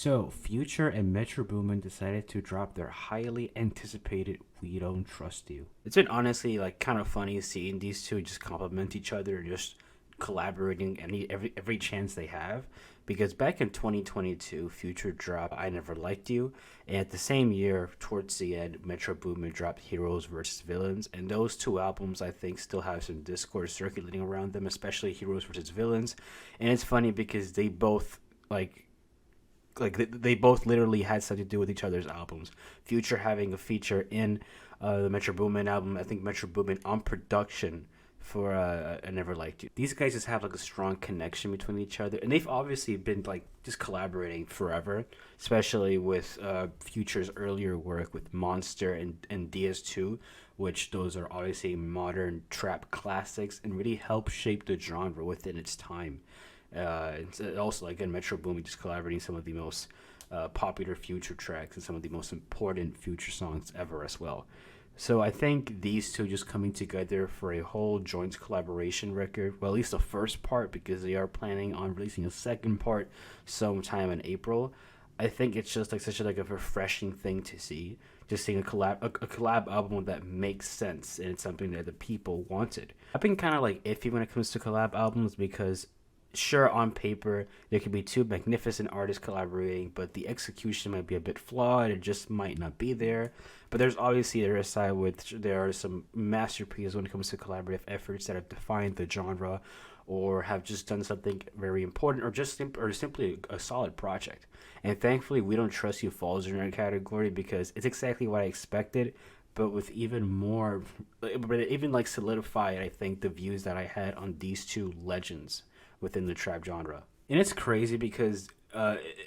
So, Future and Metro Boomin decided to drop their highly anticipated "We Don't Trust You." It's been honestly like kind of funny seeing these two just compliment each other and just collaborating every chance they have. Because back in 2022, Future dropped "I Never Liked You," and at the same year, towards the end, Metro Boomin dropped "Heroes versus Villains," and those two albums I think still have some discourse circulating around them, especially "Heroes versus Villains." And it's funny because they both they both literally had something to do with each other's albums. Future having a feature in the Metro Boomin album. I think Metro Boomin on production for "I Never Liked You." These guys just have like a strong connection between each other, and they've obviously been like just collaborating forever, especially with Future's earlier work with Monster and DS2, which those are obviously modern trap classics and really help shape the genre within its time. And also, again, Metro Boomin just collaborating some of the most popular Future tracks and some of the most important Future songs ever as well. So I think these two just coming together for a whole joint collaboration record, well, at least the first part, because they are planning on releasing a second part sometime in April. I think it's just like such a refreshing thing to see. Just seeing a collab album that makes sense and it's something that the people wanted. I've been kind of like iffy when it comes to collab albums because sure, on paper there could be two magnificent artists collaborating, but the execution might be a bit flawed. It just might not be there. But there's obviously the other side, which there are some masterpieces when it comes to collaborative efforts that have defined the genre, or have just done something very important, or or simply a solid project. And thankfully, "We Don't Trust You" falls in that category because it's exactly what I expected, but with even more, but it even like solidified, I think, the views that I had on these two legends within the trap genre. And it's crazy because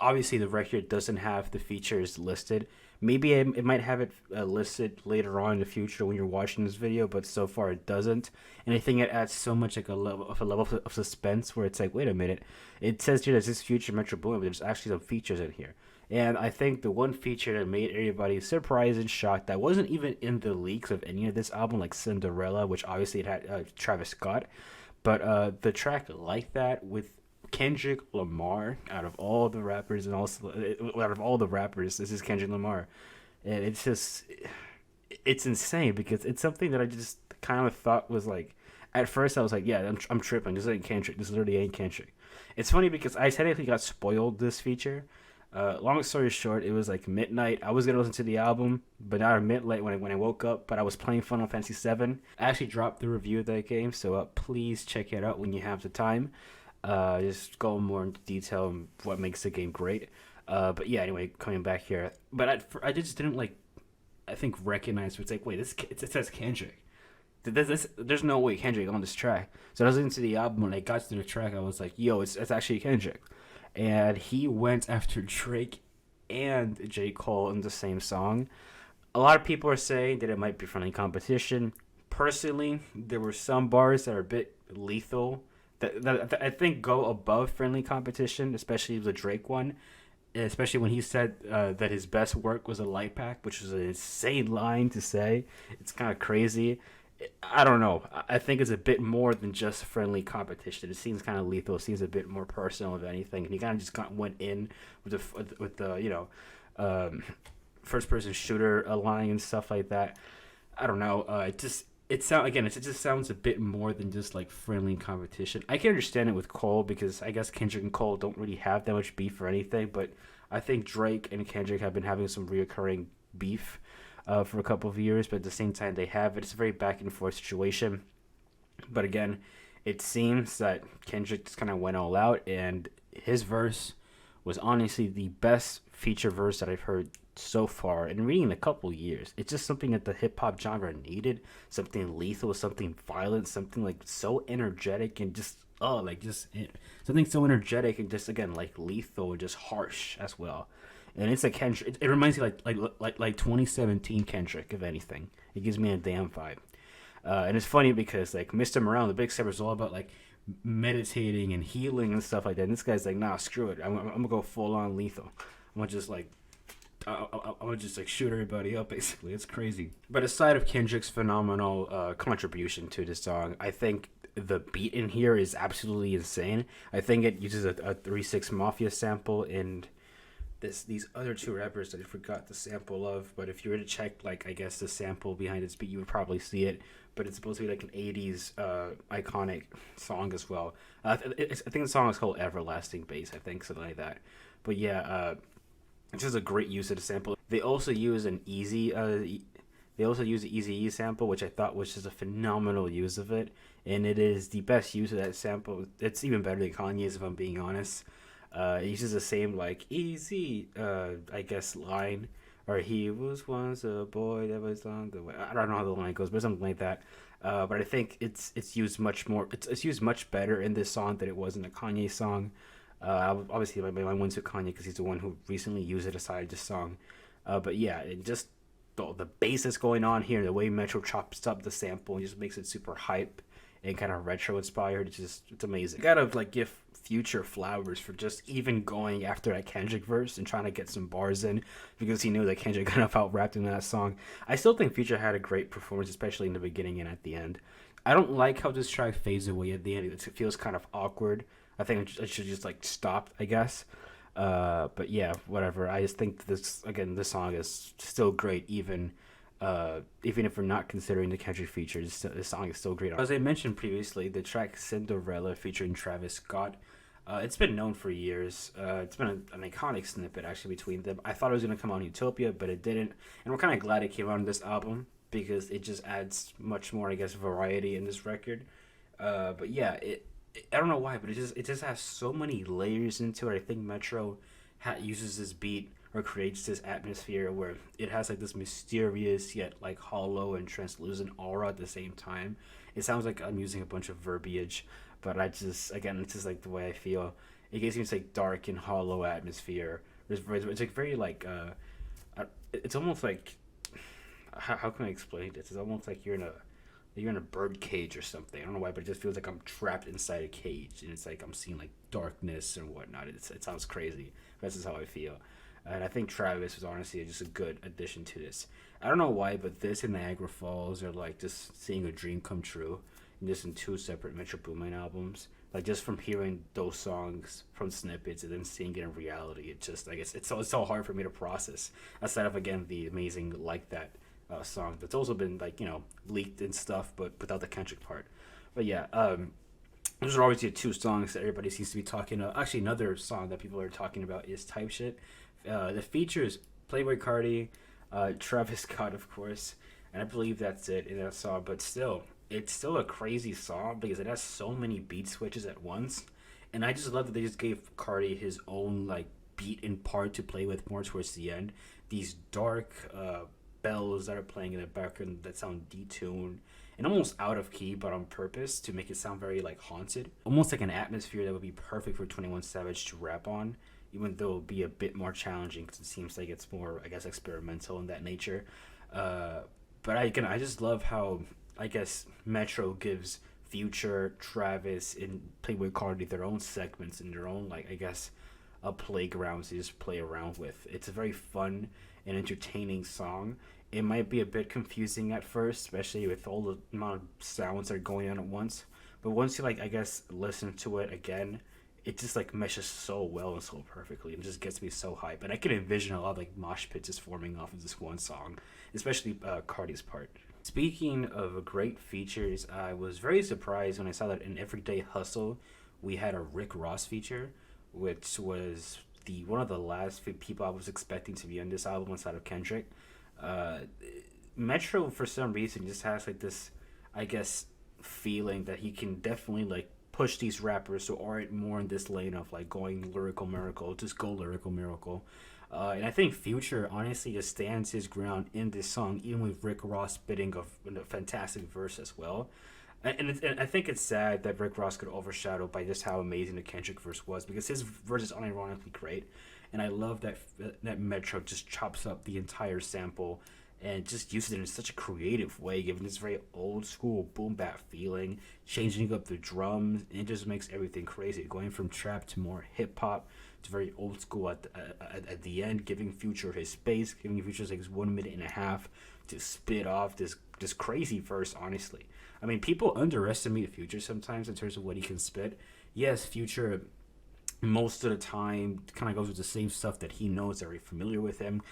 obviously the record doesn't have the features listed. Maybe it might have it listed later on in the future when you're watching this video, but so far it doesn't. And I think it adds so much like a level of suspense where it's like, wait a minute, it says here that this Future Metro Boomin, but there's actually some features in here. And I think the one feature that made everybody surprised and shocked that wasn't even in the leaks of any of this album, like "CInderalla," which obviously it had Travis Scott, but the track "Like That" with Kendrick Lamar, out of all the rappers, and also out of all the rappers, this is Kendrick Lamar, and it's insane because it's something that I just kind of thought was like. At first, I was like, "Yeah, I'm tripping. This ain't Kendrick. This literally ain't Kendrick." It's funny because I technically got spoiled this feature. Long story short, it was like midnight. I was gonna listen to the album, but not at midnight when I woke up. But I was playing Final Fantasy VII. I actually dropped the review of that game, so please check it out when you have the time. Just go more into detail on what makes the game great. But yeah, anyway, coming back here, but I just didn't like. I think recognize it's like wait, it says Kendrick. There's no way Kendrick on this track. So I was listening to the album when I got to the track. I was like, yo, it's actually Kendrick, and he went after Drake and J. Cole in the same song. A lot of people are saying that it might be friendly competition. Personally, there were some bars that are a bit lethal that I think go above friendly competition, especially the Drake one. Especially when he said that his best work was a light pack, which is an insane line to say. It's kind of crazy. I don't know. I think it's a bit more than just friendly competition. It seems kind of lethal. It seems a bit more personal, if anything. And he kind of just went in with the first person shooter line and stuff like that. I don't know. It just sounds a bit more than just like friendly competition. I can understand it with Cole because I guess Kendrick and Cole don't really have that much beef or anything, but I think Drake and Kendrick have been having some reoccurring beef for a couple of years, but at the same time they have it. It's a very back and forth situation. But again, it seems that Kendrick just kind of went all out, and his verse was honestly the best feature verse that I've heard so far and reading in a couple years. It's just something that the hip hop genre needed. Something lethal, something violent, something like so energetic and just something so energetic and just again like lethal and just harsh as well. And it's a Kendrick. It reminds me like 2017 Kendrick, if anything. It gives me a damn vibe. And it's funny because like Mr. Morale, the Big Stepper, is all about like meditating and healing and stuff like that. And this guy's like, nah, screw it. I'm gonna go full on lethal. I'm gonna just like I'm gonna just like shoot everybody up. Basically, it's crazy. But aside of Kendrick's phenomenal contribution to the song, I think the beat in here is absolutely insane. I think it uses a 3-6 Mafia sample, and these other two rappers that I forgot the sample of, but if you were to check like I guess the sample behind this beat, you would probably see it. But it's supposed to be like an '80s iconic song as well. I think the song is called "Everlasting Bass." I think something like that. But yeah, it's just a great use of the sample. They also use an easy. They also use the Easy E sample, which I thought was just a phenomenal use of it, and it is the best use of that sample. It's even better than Kanye's, if I'm being honest. It uses the same like easy, I guess, line, or he was once a boy that was on the way. I don't know how the line goes, but something like that. But I think it's used much more. It's used much better in this song than it was in the Kanye song. Obviously, my one's with Kanye because he's the one who recently used it aside this song. But yeah, it just the bass that's going on here, the way Metro chops up the sample, and just makes it super hype and kind of retro inspired. It's amazing. I gotta like give Future flowers for just even going after that Kendrick verse and trying to get some bars in because he knew that Kendrick kind of out rapped in that song. I still think Future had a great performance, especially in the beginning and at the end. I don't like how this track fades away at the end. It feels kind of awkward. I think it should just like stop, I guess. But yeah, whatever. I just think this song is still great, even if we're not considering the Kendrick feature. This song is still great. As I mentioned previously, the track "CInderalla" featuring Travis Scott. It's been known for years. It's been an iconic snippet actually between them. I thought it was gonna come out on Utopia, but it didn't, and we're kind of glad it came out on this album because it just adds much more, I guess, variety in this record. But yeah, I don't know why, but it just has so many layers into it. I think Metro uses this beat or creates this atmosphere where it has like this mysterious yet like hollow and translucent aura at the same time. It sounds like I'm using a bunch of verbiage, but it's just like the way I feel. It gives me this like dark and hollow atmosphere. It's like very like it's almost like how can I explain this? It's almost like you're in a bird cage or something. I don't know why, but it just feels like I'm trapped inside a cage, and it's like I'm seeing like darkness and whatnot. It sounds crazy. That's just how I feel, and I think Travis was honestly just a good addition to this. I don't know why, but this and Niagara Falls are like just seeing a dream come true, and just in two separate Metro Boomin albums. Like just from hearing those songs from snippets and then seeing it in reality, it just it's so hard for me to process. Aside of again the amazing Like That song that's also been like leaked and stuff, but without the Kendrick part. But yeah, those are always the two songs that everybody seems to be talking about. Actually, another song that people are talking about is Type Shit. The features Playboy Cardi, Travis Scott, of course, and I believe that's it in that song. But still, it's still a crazy song because it has so many beat switches at once, and I just love that they just gave Cardi his own like beat and part to play with more towards the end. These dark bells that are playing in the background that sound detuned and almost out of key, but on purpose to make it sound very like haunted, almost like an atmosphere that would be perfect for 21 Savage to rap on, even though it would be a bit more challenging because it seems like it's more, I guess, experimental in that nature. But I just love how I guess Metro gives Future, Travis, and Playboy Cardi their own segments and their own like I guess a playground to just play around with. It's a very fun and entertaining song. It might be a bit confusing at first, especially with all the amount of sounds that are going on at once. But once you like I guess listen to it again, it just like meshes so well and so perfectly and just gets me so hype. And I can envision a lot of like mosh pits just forming off of this one song, especially Cardi's part. Speaking of great features, I was very surprised when I saw that in Everyday Hustle we had a Rick Ross feature, which was one of the last people I was expecting to be on this album inside of Kendrick. Metro for some reason just has like this, I guess, feeling that he can definitely like push these rappers who aren't more in this lane of like going lyrical miracle, just go lyrical miracle. And I think Future honestly just stands his ground in this song, even with Rick Ross spitting a fantastic verse as well. And I think it's sad that Rick Ross got overshadowed by just how amazing the Kendrick verse was because his verse is unironically great, and I love that Metro just chops up the entire sample and just uses it in such a creative way, giving this very old school boom bap feeling, changing up the drums, and it just makes everything crazy, going from trap to more hip hop to very old school at the end, giving Future his space, giving Future like his 1 minute and a half to spit off this crazy verse. Honestly, I mean, people underestimate Future sometimes in terms of what he can spit. Yes, Future most of the time kind of goes with the same stuff that he knows, that are familiar with him.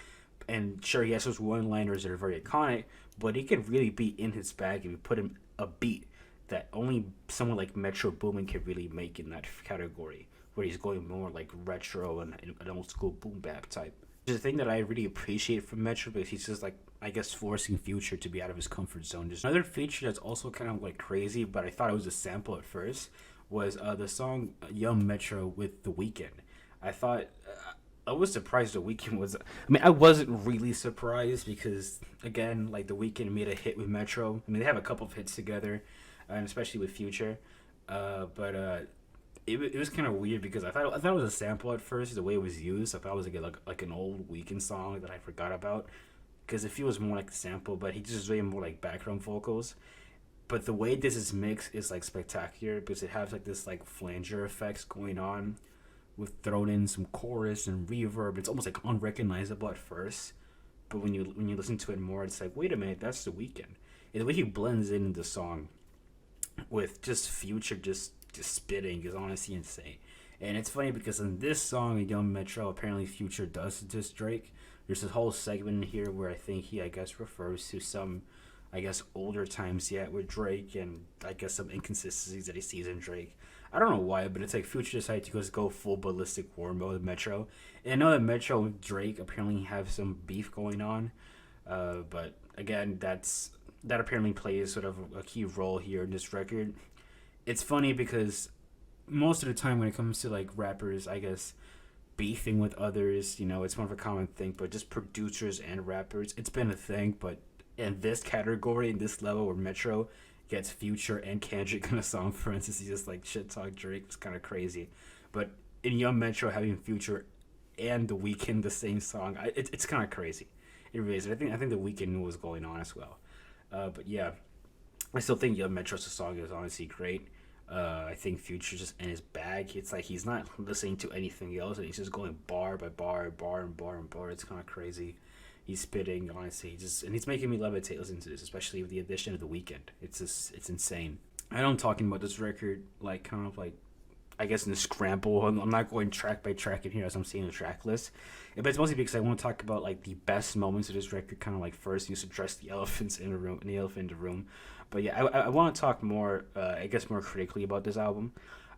And sure, he has those one-liners that are very iconic, but he can really be in his bag if you put him a beat that only someone like Metro Boomin can really make in that category, where he's going more like retro and an old school boom bap type. The thing that I really appreciate from Metro, because he's just like, I guess, forcing Future to be out of his comfort zone. Just another feature that's also kind of like crazy, but I thought it was a sample at first, was the song Young Metro with The Weeknd. I thought I was surprised The Weeknd was. I mean, I wasn't really surprised because again, like The Weeknd made a hit with Metro. I mean, they have a couple of hits together, and especially with Future. But it was kind of weird because I thought it was a sample at first. The way it was used, I thought it was like an old Weeknd song that I forgot about because it feels more like a sample, but he just doing more like background vocals. But the way this is mixed is like spectacular because it has like this like flanger effects going on with thrown in some chorus and reverb. It's almost like unrecognizable at first, but when you listen to it more, it's like, wait a minute, that's The Weeknd. And the way he blends in the song with just Future just spitting is honestly insane. And it's funny because in this song, Young Metro, apparently Future does diss Drake. There's this whole segment here where I think he, I guess, refers to some, I guess, older times yet with Drake and I guess some inconsistencies that he sees in Drake. I don't know why, but it's like Future decided to just go full ballistic war mode with Metro. And I know that Metro and Drake apparently have some beef going on, but again, that apparently plays sort of a key role here in this record. It's funny because most of the time when it comes to like rappers, I guess, beefing with others, it's more of a common thing, but just producers and rappers, it's been a thing. But in this category, in this level where Metro gets Future and Kendrick in a song, for instance, he just like shit talk Drake, it's kind of crazy. But in Young Metro having Future and The Weeknd the same song, it's kind of crazy. It really is. I think The Weeknd knew what was going on as well. But yeah, I still think Young Metro's song is honestly great. I think Future's just in his bag. It's like he's not listening to anything else, and he's just going bar by bar, bar and bar and bar. It's kind of crazy. He's spitting, honestly, and he's making me levitate listening to this, especially with the addition of The Weeknd. It's insane. I know I'm talking about this record like kind of like, I guess, in a scramble. I'm not going track by track in here as I'm seeing the track list, but it's mostly because I want to talk about like the best moments of this record. Kind of like first, just address the elephants in the room, But yeah, I want to talk more, I guess, more critically about this album.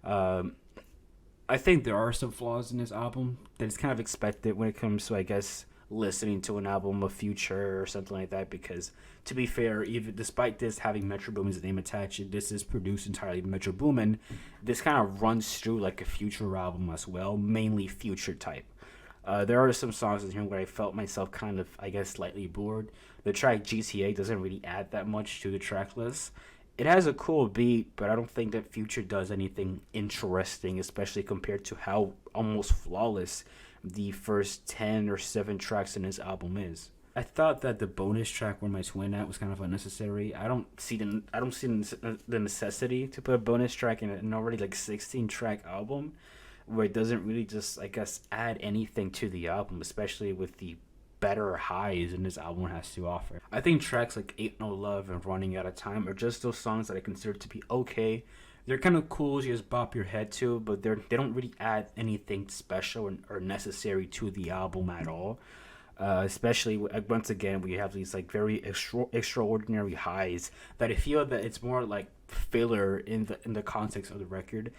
I think there are some flaws in this album that is kind of expected when it comes to, I guess, listening to an album of Future or something like that. Because to be fair, even despite this having Metro Boomin's name attached, this is produced entirely by Metro Boomin. This kind of runs through like a Future album as well, mainly Future type. There are some songs in here where I felt myself kind of, I guess, slightly bored. The track GTA doesn't really add that much to the track list. It has a cool beat, but I don't think that Future does anything interesting, especially compared to how almost flawless the first 10 or 7 tracks in this album is. I thought that the bonus track "Where My Twin At" was kind of unnecessary. I don't see the necessity to put a bonus track in an already like 16-track album, where it doesn't really just, I guess, add anything to the album, especially with the better highs in this album has to offer. I think tracks like Ain't No Love and Running Out of Time are just those songs that I consider to be okay. They're kind of cool, you just bop your head to, but they don't really add anything special or necessary to the album at all. Especially once again, we have these like very extraordinary highs that I feel that it's more like filler in the context of the record.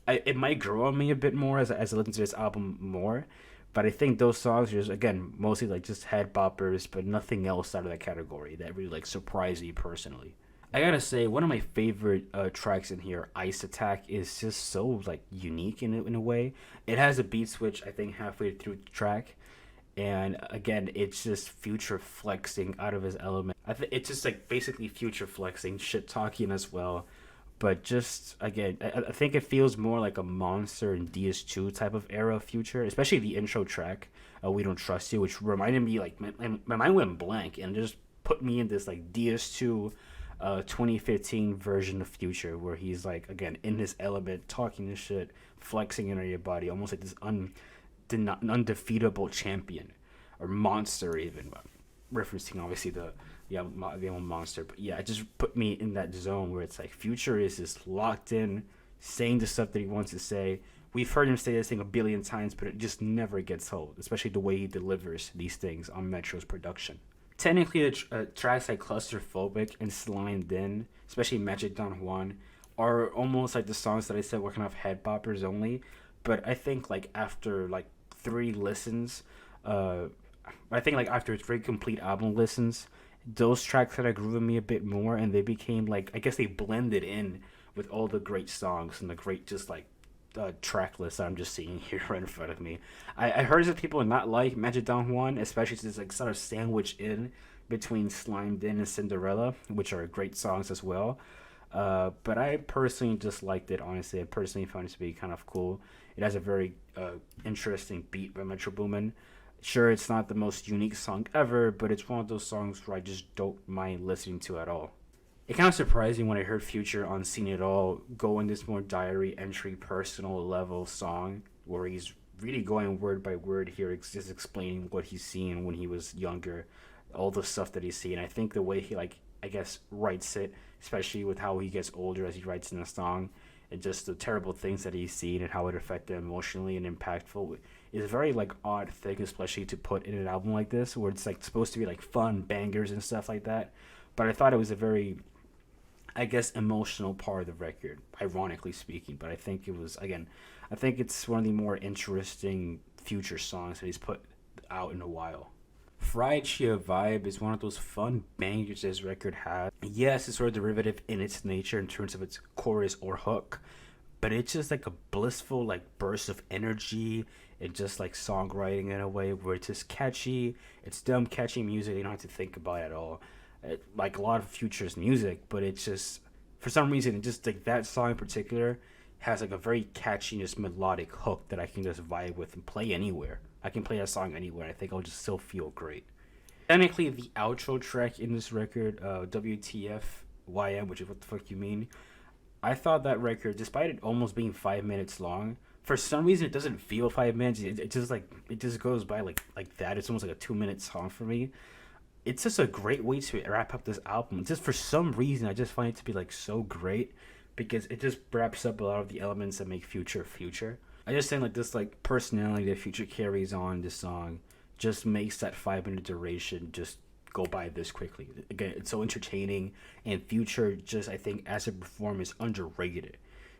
It might grow on me a bit more as I listen to this album more, but I think those songs are just, again, mostly like just head boppers, but nothing else out of that category that really like surprised me personally. I gotta say, one of my favorite tracks in here, Ice Attack, is just so like unique in a way. It has a beat switch, I think, halfway through the track, and again, it's just Future flexing out of his element. It's just like basically Future flexing, shit talking as well. But just, again, I think it feels more like a Monster and DS2 type of era of Future, especially the intro track, We Don't Trust You, which reminded me, like, my mind went blank and just put me in this, like, DS2 2015 version of Future, where he's, like, again, in his element, talking this shit, flexing into your body, almost like this undefeatable champion, or monster even, referencing, obviously, the Monster. But yeah, it just put me in that zone where it's like Future is just locked in, saying the stuff that he wants to say We've heard him say this thing a billion times, but it just never gets old, especially the way he delivers these things on Metro's production. Technically, the tracks like Claustrophobic and Slimed In, especially Magic Don Juan, are almost like the songs that I said were kind of head boppers only. But I think like after like 3 listens, I think like after 3 complete album listens, those tracks kind of grew on me a bit more, and they became like, I guess they blended in with all the great songs and the great just like track list that I'm just seeing here right in front of me. I heard that people not like Magic Don Juan, especially since it's like sort of sandwiched in between Slimed In and CInderalla, which are great songs as well. But I personally just liked it, honestly. I personally found it to be kind of cool. It has a very interesting beat by Metro Boomin. Sure, it's not the most unique song ever, but it's one of those songs where I just don't mind listening to at all. It kind of surprised me when I heard Future on Seen It All go in this more diary entry, personal level song where he's really going word by word here, just explaining what he's seen when he was younger, all the stuff that he's seen. I think the way he, like, I guess, writes it, especially with how he gets older as he writes in the song, and just the terrible things that he's seen and how it affected him emotionally and impactful, is a very like odd thing, especially to put in an album like this, where it's like supposed to be like fun bangers and stuff like that. But I thought it was a very, I guess, emotional part of the record, ironically speaking. But I think it was, again, I think it's one of the more interesting Future songs that he's put out in a while. Fried Chia Vibe is one of those fun bangers this record has. Yes, it's sort of derivative in its nature in terms of its chorus or hook, but it's just like a blissful like burst of energy and just like songwriting in a way where it's just catchy. It's dumb catchy music you don't have to think about at all. Like a lot of Future's music, but it's just, for some reason, it just like that song in particular has like a very catchy, just melodic hook that I can just vibe with and play anywhere. I can play that song anywhere. I think I'll just still feel great. Technically, the outro track in this record, WTFYM, which is what the fuck you mean, I thought that record, despite it almost being 5 minutes long, for some reason it doesn't feel 5 minutes. It just like, it just goes by like that. It's almost like a 2 minute song for me. It's just a great way to wrap up this album. Just for some reason, I just find it to be like so great because it just wraps up a lot of the elements that make Future Future. I just think like this like personality that Future carries on this song just makes that 5 minute duration just go by this quickly. Again, it's so entertaining, and Future just, I think, as a performer is underrated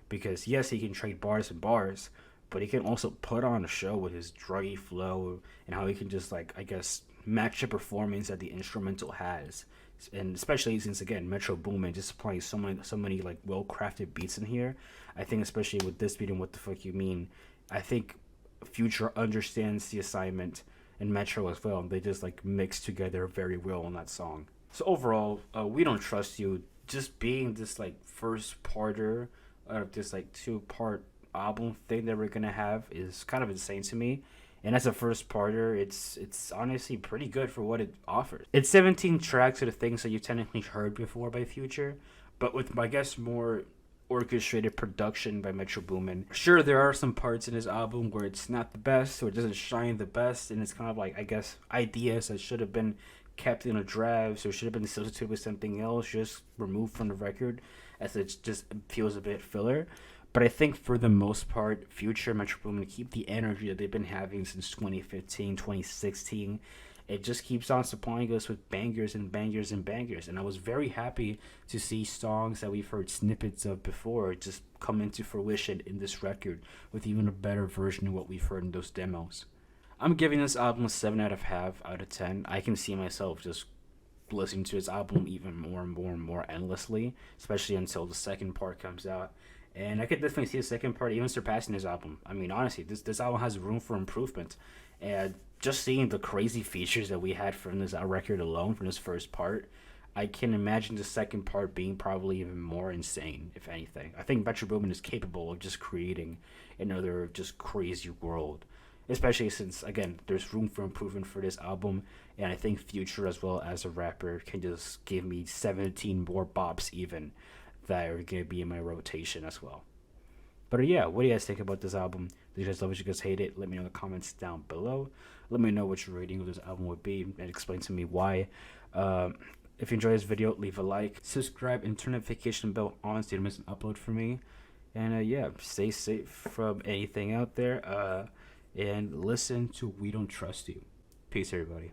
because yes, he can trade bars and bars, but he can also put on a show with his druggy flow and how he can just like, I guess, match the performance that the instrumental has. And especially since, again, Metro Boomin just applying so many like well crafted beats in here. I think especially with this beat and What the Fuck You Mean, I think Future understands the assignment, and Metro as well. They just like mix together very well on that song. So overall, We Don't Trust You just being this like first parter out of this like 2-part album thing that we're gonna have is kind of insane to me. And as a first parter, it's honestly pretty good for what it offers. It's 17 tracks of the things that you technically heard before by Future, but with, I guess, more orchestrated production by Metro Boomin. Sure, there are some parts in his album where it's not the best, or it doesn't shine the best, and it's kind of like, I guess, ideas that should have been kept in a draft, or should have been substituted with something else, just removed from the record, as it just feels a bit filler. But I think for the most part, Future and Metro Boomin keep the energy that they've been having since 2015, 2016. It just keeps on supplying us with bangers and bangers and bangers. And I was very happy to see songs that we've heard snippets of before just come into fruition in this record with even a better version of what we've heard in those demos. I'm giving this album a 7 out of 10. I can see myself just listening to this album even more and more and more endlessly, especially until the second part comes out. And I could definitely see the second part even surpassing this album. I mean, honestly, this album has room for improvement. And just seeing the crazy features that we had from this record alone, from this first part, I can imagine the second part being probably even more insane, if anything. I think Metro Boomin is capable of just creating another just crazy world. Especially since, again, there's room for improvement for this album. And I think Future, as well as a rapper, can just give me 17 more bops even that are going to be in my rotation as well. But yeah, what do you guys think about this album? Do you guys love it? Do you guys hate it? Let me know in the comments down below. Let me know what your rating of this album would be and explain to me why. If you enjoyed this video, leave a like, subscribe, and turn the notification bell on so you don't miss an upload from me. And yeah, stay safe from anything out there. And listen to We Don't Trust You. Peace, everybody.